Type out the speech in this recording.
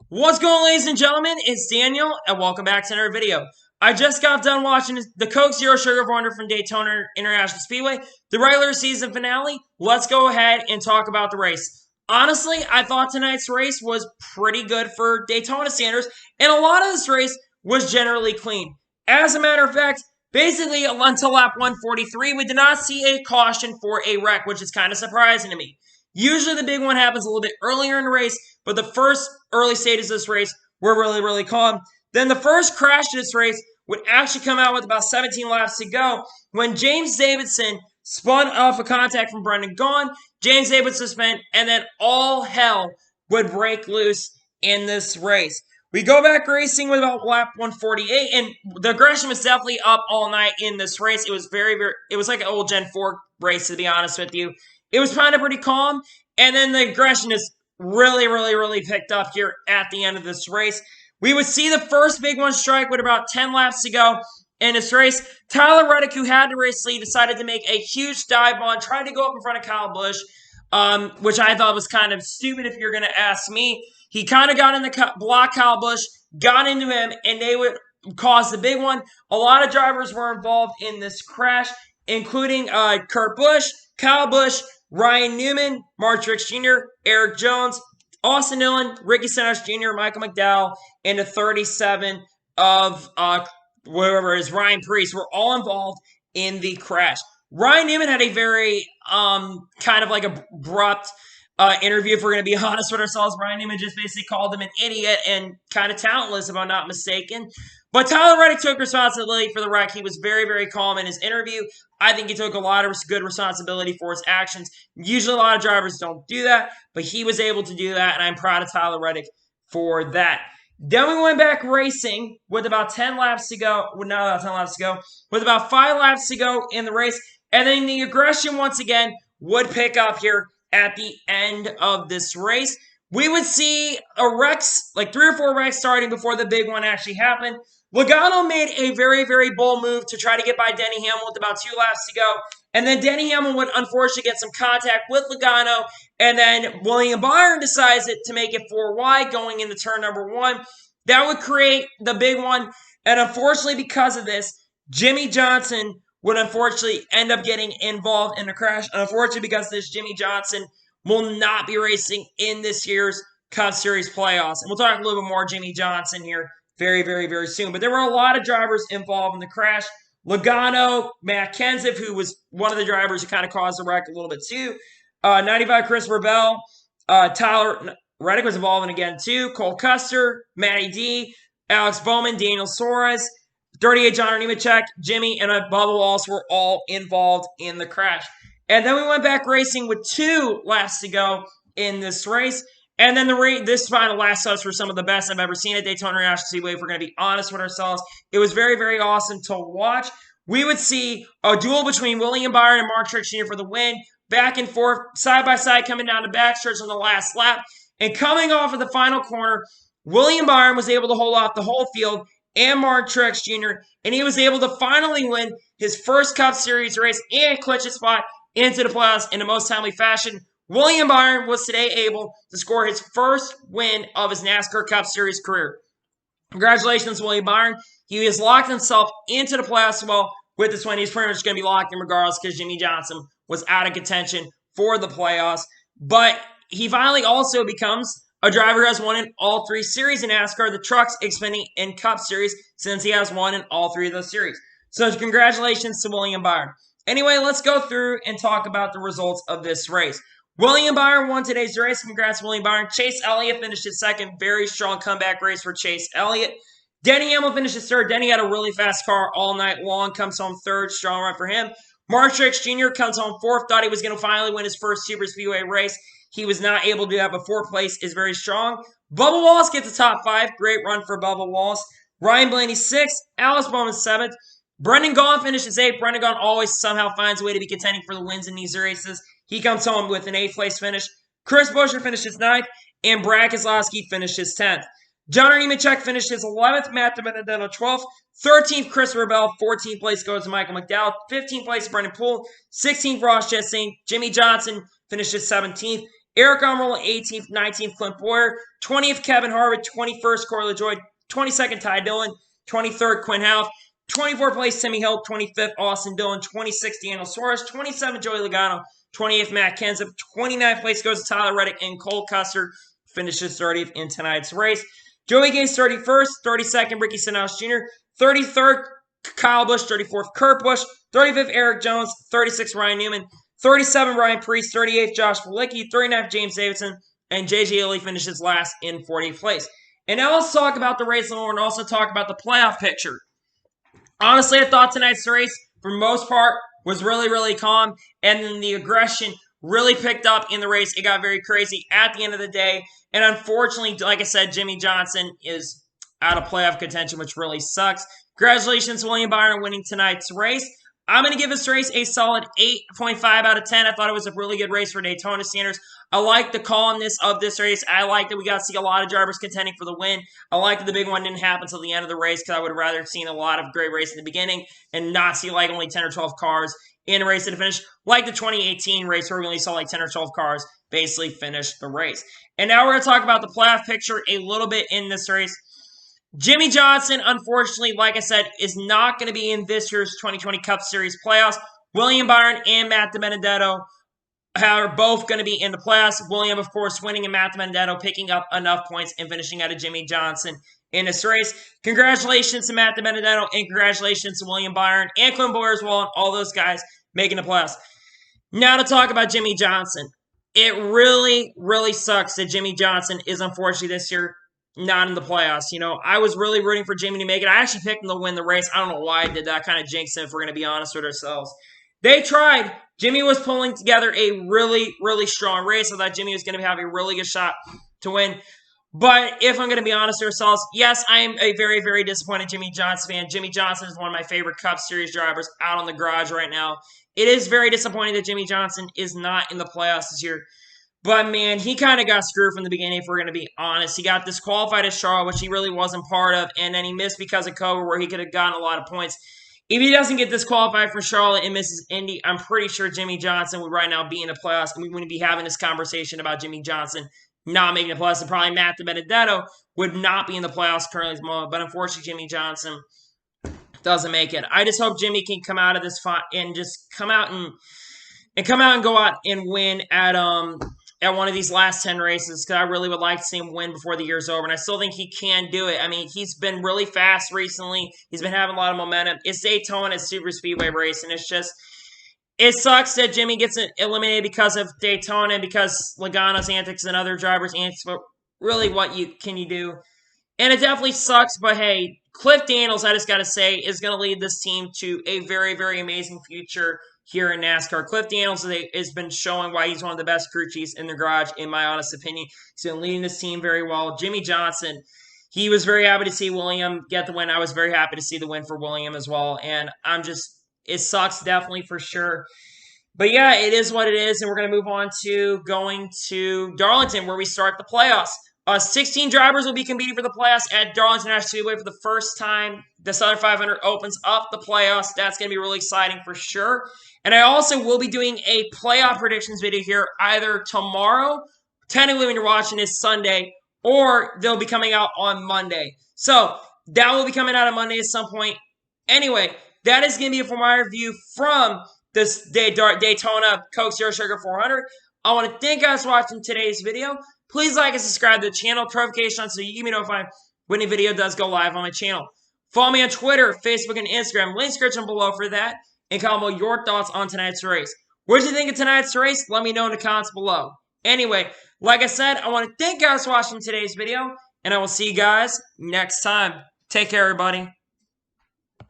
What's going on, ladies and gentlemen? It's Daniel, and welcome back to another video. I just got done watching the Coke Zero Sugar Wonder from Daytona International Speedway, the regular season finale. Let's go ahead and talk about the race. Honestly, I thought tonight's race was pretty good for Daytona standards, and a lot of this race was generally clean. As a matter of fact, basically until lap 143, we did not see a caution for a wreck, which is kind of surprising to me. Usually the big one happens a little bit earlier in the race, but the first early stages of this race were really calm. Then the first crash of this race would actually come out with about 17 laps to go when James Davidson spun off a contact from Brendan Gaughan. James Davidson spun, and then all hell would break loose in this race. We go back racing with about lap 148, and the aggression was definitely up all night in this race. It was it was like an old Gen 4 race, to be honest with you. It was kind of pretty calm, and then the aggression is really picked up here at the end of this race. We would see the first big one strike with about 10 laps to go in this race. Tyler Reddick, who had the race lead, decided to make a huge dive on, tried to go up in front of Kyle Busch, which I thought was kind of stupid if you're going to ask me. He kind of got in the block Kyle Busch, got into him, and they would cause the big one. A lot of drivers were involved in this crash, including Kurt Busch, Kyle Busch, Ryan Newman, Mark Truex Jr., Eric Jones, Austin Dillon, Ricky Stenhouse Jr., Michael McDowell, and the 37 of whoever is Ryan Preece were all involved in the crash. Ryan Newman had a very kind of like abrupt interview, if we're going to be honest with ourselves. Ryan Newman just basically called him an idiot and kind of talentless, if I'm not mistaken. But Tyler Reddick took responsibility for the wreck. He was very calm in his interview. I think he took a lot of good responsibility for his actions. Usually a lot of drivers don't do that, but he was able to do that, and I'm proud of Tyler Reddick for that. Then we went back racing with about 10 laps to go. Well, not about 10 laps to go. With about 5 laps to go in the race. And then the aggression, once again, would pick up here at the end of this race. We would see a wrecks, like 3 or 4 wrecks starting before the big one actually happened. Logano made a very bold move to try to get by Denny Hamlin with about 2 laps to go. And then Denny Hamlin would unfortunately get some contact with Logano. And then William Byron decides to make it 4 wide going into turn number 1. That would create the big one. And unfortunately, because of this, Jimmie Johnson would unfortunately end up getting involved in a crash. And unfortunately, because of this, Jimmie Johnson will not be racing in this year's Cup Series playoffs. And we'll talk a little bit more Jimmie Johnson here very soon. But there were a lot of drivers involved in the crash. Logano, Matt Kenseth, who was one of the drivers who kind of caused the wreck a little bit too. 95 Christopher Bell. Tyler Reddick was involved in again too. Cole Custer, Matty D, Alex Bowman, Daniel Suarez, 38 John Nemechek, Jimmy, and Bubba Wallace were all involved in the crash. And then we went back racing with 2 laps to go in this race. And then this final last us were some of the best I've ever seen at Daytona International Speedway, if we're going to be honest with ourselves. It was very awesome to watch. We would see a duel between William Byron and Mark Truex Jr. for the win, back and forth, side by side, coming down the backstretch on the last lap. And coming off of the final corner, William Byron was able to hold off the whole field and Mark Truex Jr., and he was able to finally win his first Cup Series race and clinch a spot into the playoffs in the most timely fashion. William Byron was today able to score his first win of his NASCAR Cup Series career. Congratulations, William Byron. He has locked himself into the playoffs well with this win. He's pretty much going to be locked in regardless because Jimmie Johnson was out of contention for the playoffs. But he finally also becomes a driver who has won in all 3 series in NASCAR, the Trucks, Xfinity, and Cup Series, since he has won in all 3 of those series. So congratulations to William Byron. Anyway, let's go through and talk about the results of this race. William Byron won today's race. Congrats, William Byron. Chase Elliott finished his second. Very strong comeback race for Chase Elliott. Denny Hamlin finished his third. Denny had a really fast car all night long. Comes home third. Strong run for him. Mark Truex Jr. comes home fourth. Thought he was going to finally win his first Super Speedway race. He was not able to have a 4th place. Is very strong. Bubba Wallace gets the top 5. Great run for Bubba Wallace. Ryan Blaney 6th. Alex Bowman 7th. Brendan Gaughan finishes 8th. Brendan Gaughan always somehow finds a way to be contending for the wins in these races. He comes home with an 8th place finish. Chris Buescher finishes 9th. And Brad Keselowski finishes 10th. John Nemechek finished his 11th. Matt DiBenedetto 12th. 13th, Christopher Bell. 14th place goes to Michael McDowell. 15th place, Brendan Poole. 16th, Ross Chastain. Jimmie Johnson finishes 17th. Eric Almirola 18th, 19th Clint Boyer, 20th Kevin Harvick, 21st Corey LaJoie, 22nd Ty Dillon, 23rd Quinn Houff, 24th place Timmy Hill, 25th Austin Dillon, 26th Daniel Suarez, 27th Joey Logano, 28th Matt Kenseth, 29th place goes to Tyler Reddick, and Cole Custer finishes 30th in tonight's race. Joey Gase 31st, 32nd Ricky Stenhouse Jr., 33rd Kyle Busch, 34th Kurt Busch, 35th Eric Jones, 36th Ryan Newman, 37th Ryan Preece, 38th Josh Bilicki, 39th James Davidson, and J.J. Ely finishes last in 40th place. And now let's talk about the race and also talk about the playoff picture. Honestly, I thought tonight's race, for the most part, was really, really calm, and then the aggression really picked up in the race. It got very crazy at the end of the day, and unfortunately, like I said, Jimmie Johnson is out of playoff contention, which really sucks. Congratulations to William Byron winning tonight's race. I'm going to give this race a solid 8.5 out of 10. I thought it was a really good race for Daytona standards. I like the calmness of this race. I like that we got to see a lot of drivers contending for the win. I like that the big one didn't happen until the end of the race because I would have rather seen a lot of great race in the beginning and not see like only 10 or 12 cars in a race to finish, like the 2018 race where we only saw like 10 or 12 cars basically finish the race. And now we're going to talk about the playoff picture a little bit in this race. Jimmie Johnson, unfortunately, like I said, is not going to be in this year's 2020 Cup Series playoffs. William Byron and Matt DiBenedetto are both going to be in the playoffs. William, of course, winning and Matt DiBenedetto picking up enough points and finishing out of Jimmie Johnson in this race. Congratulations to Matt DiBenedetto and congratulations to William Byron and Clint Boyer as well and all those guys making the playoffs. Now to talk about Jimmie Johnson. It really, really sucks that Jimmie Johnson is unfortunately this year not in the playoffs. You know, I was really rooting for Jimmie to make it. I actually picked him to win the race. I don't know why I did that. Kind of jinxed him if we're going to be honest with ourselves. They tried. Jimmie was pulling together a really, really strong race. I thought Jimmie was going to have a really good shot to win. But if I'm going to be honest with ourselves, yes, I am a very, very disappointed Jimmie Johnson fan. Jimmie Johnson is one of my favorite Cup Series drivers out on the garage right now. It is very disappointing that Jimmie Johnson is not in the playoffs this year. But, man, he kind of got screwed from the beginning, if we're going to be honest. He got disqualified at Charlotte, which he really wasn't part of, and then he missed because of COVID, where he could have gotten a lot of points. If he doesn't get disqualified for Charlotte and misses Indy, I'm pretty sure Jimmie Johnson would right now be in the playoffs, and we wouldn't be having this conversation about Jimmie Johnson not making the playoffs, and probably Matt DiBenedetto would not be in the playoffs currently at the moment. But, unfortunately, Jimmie Johnson doesn't make it. I just hope Jimmie can come out of this fight and just come out and go out and win at one of these last 10 races, because I really would like to see him win before the year's over, and I still think he can do it. I mean, he's been really fast recently. He's been having a lot of momentum. It's Daytona, it's super speedway race, and it's just, it sucks that Jimmie gets eliminated because of Daytona, because Logano's antics and other drivers' antics, but really, what can you do? And it definitely sucks, but hey, Cliff Daniels, I just got to say, is going to lead this team to a very, very amazing future here in NASCAR. Cliff Daniels has been showing why he's one of the best crew chiefs in the garage, in my honest opinion. He's been leading this team very well. Jimmie Johnson, he was very happy to see William get the win. I was very happy to see the win for William as well. And it sucks definitely for sure. But yeah, it is what it is. And we're going to move on to going to Darlington, where we start the playoffs. 16 drivers will be competing for the playoffs at Darlington National Speedway for the first time. The Southern 500 opens up the playoffs. That's going to be really exciting for sure. And I also will be doing a playoff predictions video here either tomorrow, technically when you're watching this Sunday, or they'll be coming out on Monday. So that will be coming out on Monday at some point. Anyway, that is going to be it for my review from this Daytona Coke Zero Sugar 400. I want to thank you guys for watching today's video. Please like and subscribe to the channel, notification on so you can be notified when a video does go live on my channel. Follow me on Twitter, Facebook, and Instagram. Link description below for that. And comment your thoughts on tonight's race. What did you think of tonight's race? Let me know in the comments below. Anyway, like I said, I want to thank you guys for watching today's video. And I will see you guys next time. Take care, everybody.